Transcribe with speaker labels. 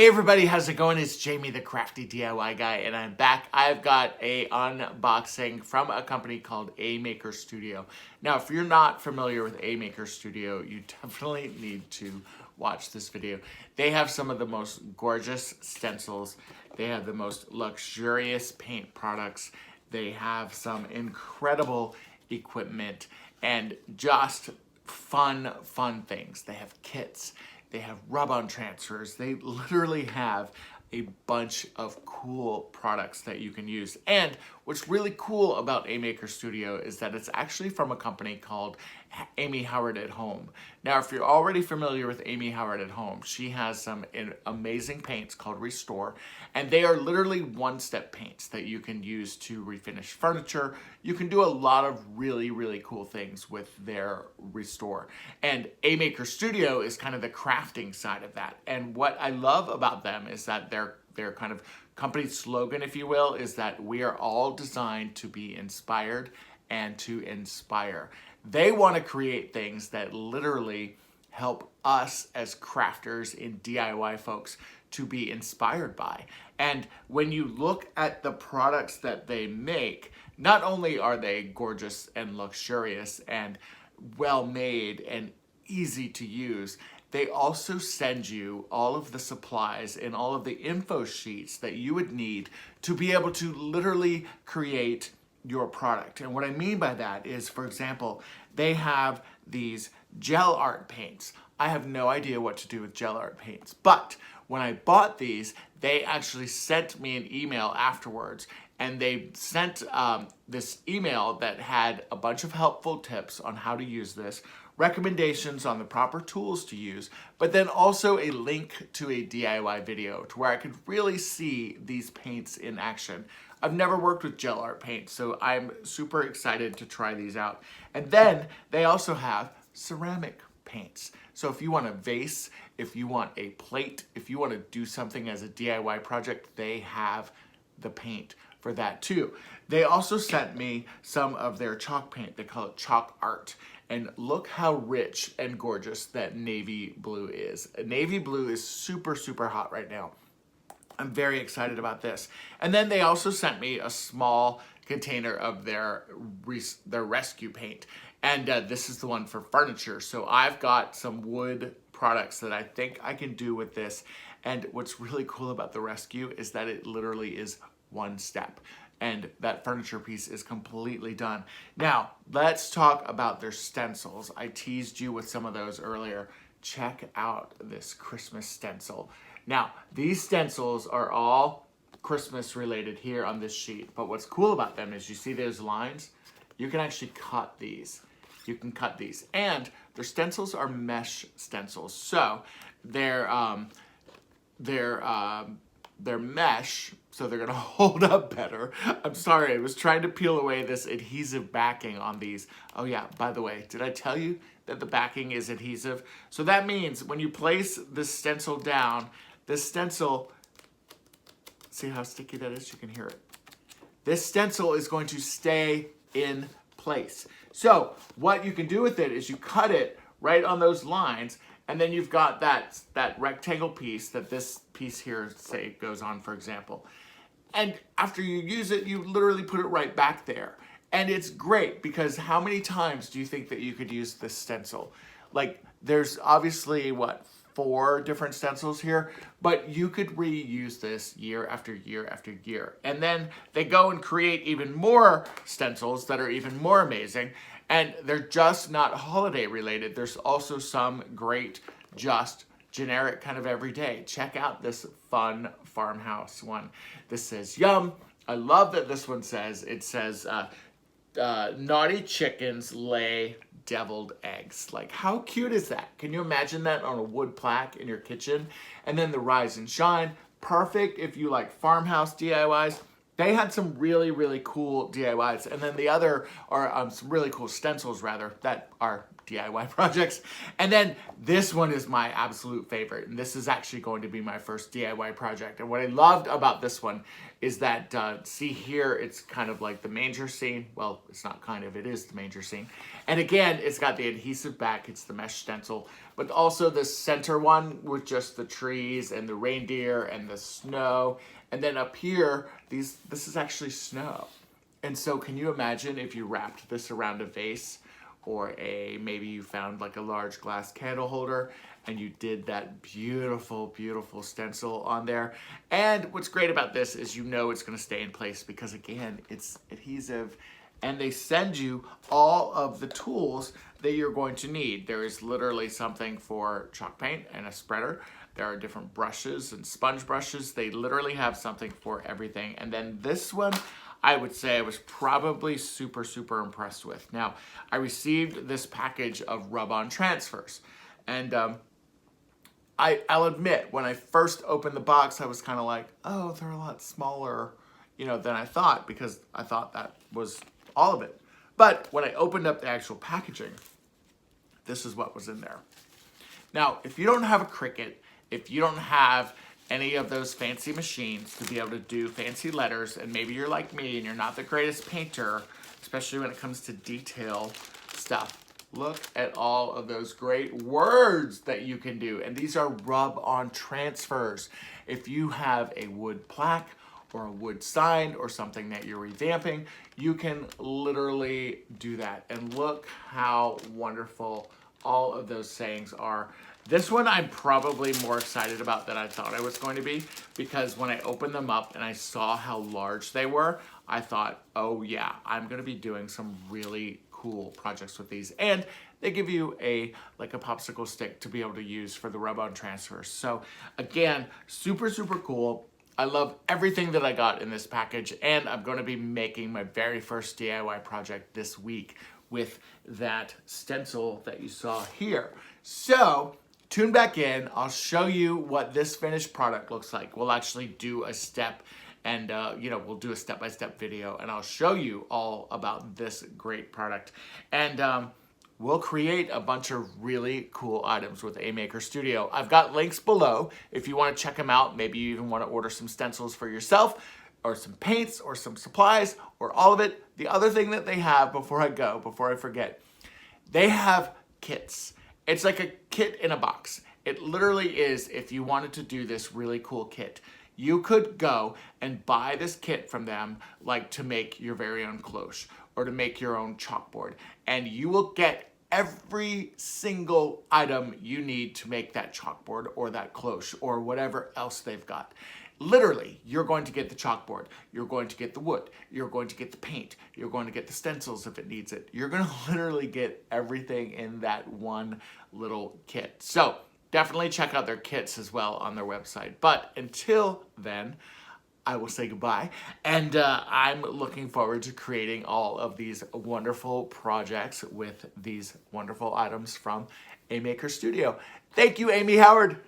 Speaker 1: Hey everybody, how's it going? It's Jamie, the crafty DIY guy, and I'm back. I've got a unboxing from a company called A Maker Studio. Now, if you're not familiar with A Maker Studio, you definitely need to watch this video. They have some of the most gorgeous stencils. They have the most luxurious paint products. They have some incredible equipment and just fun things. They have kits. They have rub-on transfers. They literally have a bunch of cool products that you can use. And what's really cool about A Maker Studio is that it's actually from a company called Amy Howard at Home. Now, if you're already familiar with Amy Howard at Home, she has some amazing paints called Restore, and they are literally one-step paints that you can use to refinish furniture. You can do a lot of really cool things with their Restore. And A Maker Studio is kind of the crafting side of that. And what I love about them is that their kind of company slogan, if you will, is that we are all designed to be inspired and to inspire. They want to create things that literally help us as crafters and DIY folks to be inspired by. And when you look at the products that they make, not only are they gorgeous and luxurious and well made and easy to use, they also send you all of the supplies and all of the info sheets that you would need to be able to literally create your product. And what I mean by that is, for example, they have these gel art paints. I have no idea what to do with gel art paints, but when I bought these, they actually sent me an email afterwards, and they sent this email that had a bunch of helpful tips on how to use this, recommendations on the proper tools to use, but then also a link to a DIY video to where I could really see these paints in action. I've never worked with gel art paint, so I'm super excited to try these out. And then they also have ceramic paints. So if you want a vase, if you want a plate, if you want to do something as a DIY project, they have the paint for that too. They also sent me some of their chalk paint. They call it chalk art. And look how rich and gorgeous that navy blue is. Navy blue is super hot right now. I'm very excited about this. And then they also sent me a small container of their rescue paint. And this is the one for furniture. So I've got some wood products that I think I can do with this. And what's really cool about the rescue is that it literally is one step. And that furniture piece is completely done. Now, let's talk about their stencils. I teased you with some of those earlier. Check out this Christmas stencil. Now, these stencils are all Christmas related here on this sheet, but what's cool about them is you see those lines? You can actually cut these. You can cut these. And their stencils are mesh stencils. So they're mesh, so they're gonna hold up better. I'm sorry, I was trying to peel away this adhesive backing on these. Oh yeah, by the way, did I tell you that the backing is adhesive? So that means when you place this stencil down, this stencil, see how sticky that is? You can hear it. This stencil is going to stay in place. So what you can do with it is you cut it right on those lines, and then you've got that rectangle piece that this piece here, say, goes on, for example. And after you use it, you literally put it right back there. And it's great because how many times do you think that you could use this stencil? Like, there's obviously, what, 4 different stencils here, but you could reuse this year after year after year. And then they go and create even more stencils that are even more amazing, and they're just not holiday related. There's also some great, just generic kind of everyday. Check out this fun farmhouse one. This says yum. I love that this one says, it says, naughty chickens lay deviled eggs. Like, how cute is that? Can you imagine that on a wood plaque in your kitchen? And then the rise and shine, perfect if you like farmhouse DIYs. they had some really, really cool DIYs. And then the other are some really cool stencils, rather, that are DIY projects. And then this one is my absolute favorite. And this is actually going to be my first DIY project. And what I loved about this one is that, see here, it's kind of like the manger scene. Well, it's not kind of, it is the manger scene. And again, it's got the adhesive back. It's the mesh stencil. But also the center one with just the trees and the reindeer and the snow. And then up here, this is actually snow. And so can you imagine if you wrapped this around a vase, or maybe you found like a large glass candle holder and you did that beautiful, beautiful stencil on there. And what's great about this is it's gonna stay in place because again, it's adhesive, and they send you all of the tools that you're going to need. There is literally something for chalk paint and a spreader. There are different brushes and sponge brushes. They literally have something for everything. And then this one, I would say I was probably super, super impressed with. Now, I received this package of rub-on transfers. And I'll admit, when I first opened the box, I was kind of like, oh, they're a lot smaller, than I thought, because I thought that was all of it. But when I opened up the actual packaging, this is what was in there. Now, if you don't have a Cricut, if you don't have any of those fancy machines to be able to do fancy letters, and maybe you're like me and you're not the greatest painter, especially when it comes to detail stuff, look at all of those great words that you can do. And these are rub-on transfers. If you have a wood plaque or a wood sign or something that you're revamping, you can literally do that. And look how wonderful all of those sayings are. This one I'm probably more excited about than I thought I was going to be, because when I opened them up and I saw how large they were, I thought, oh yeah, I'm gonna be doing some really cool projects with these. And they give you a popsicle stick to be able to use for the rub-on transfers. So again, super, super cool. I love everything that I got in this package, and I'm gonna be making my very first DIY project this week with that stencil that you saw here. So tune back in. I'll show you what this finished product looks like. We'll actually do a step, and we'll do a step-by-step video, and I'll show you all about this great product. And we'll create a bunch of really cool items with A-Maker Studio. I've got links below if you want to check them out. Maybe you even want to order some stencils for yourself, or some paints, or some supplies, or all of it. The other thing that they have, before I forget, they have kits. It's like a kit in a box. It literally is, if you wanted to do this really cool kit, you could go and buy this kit from them, like to make your very own cloche or to make your own chalkboard. And you will get every single item you need to make that chalkboard or that cloche or whatever else they've got. Literally, you're going to get the chalkboard, you're going to get the wood, you're going to get the paint, you're going to get the stencils if it needs it. You're going to literally get everything in that one little kit. So definitely check out their kits as well on their website. But until then, I will say goodbye. And I'm looking forward to creating all of these wonderful projects with these wonderful items from A-Maker Studio. Thank you, Amy Howard.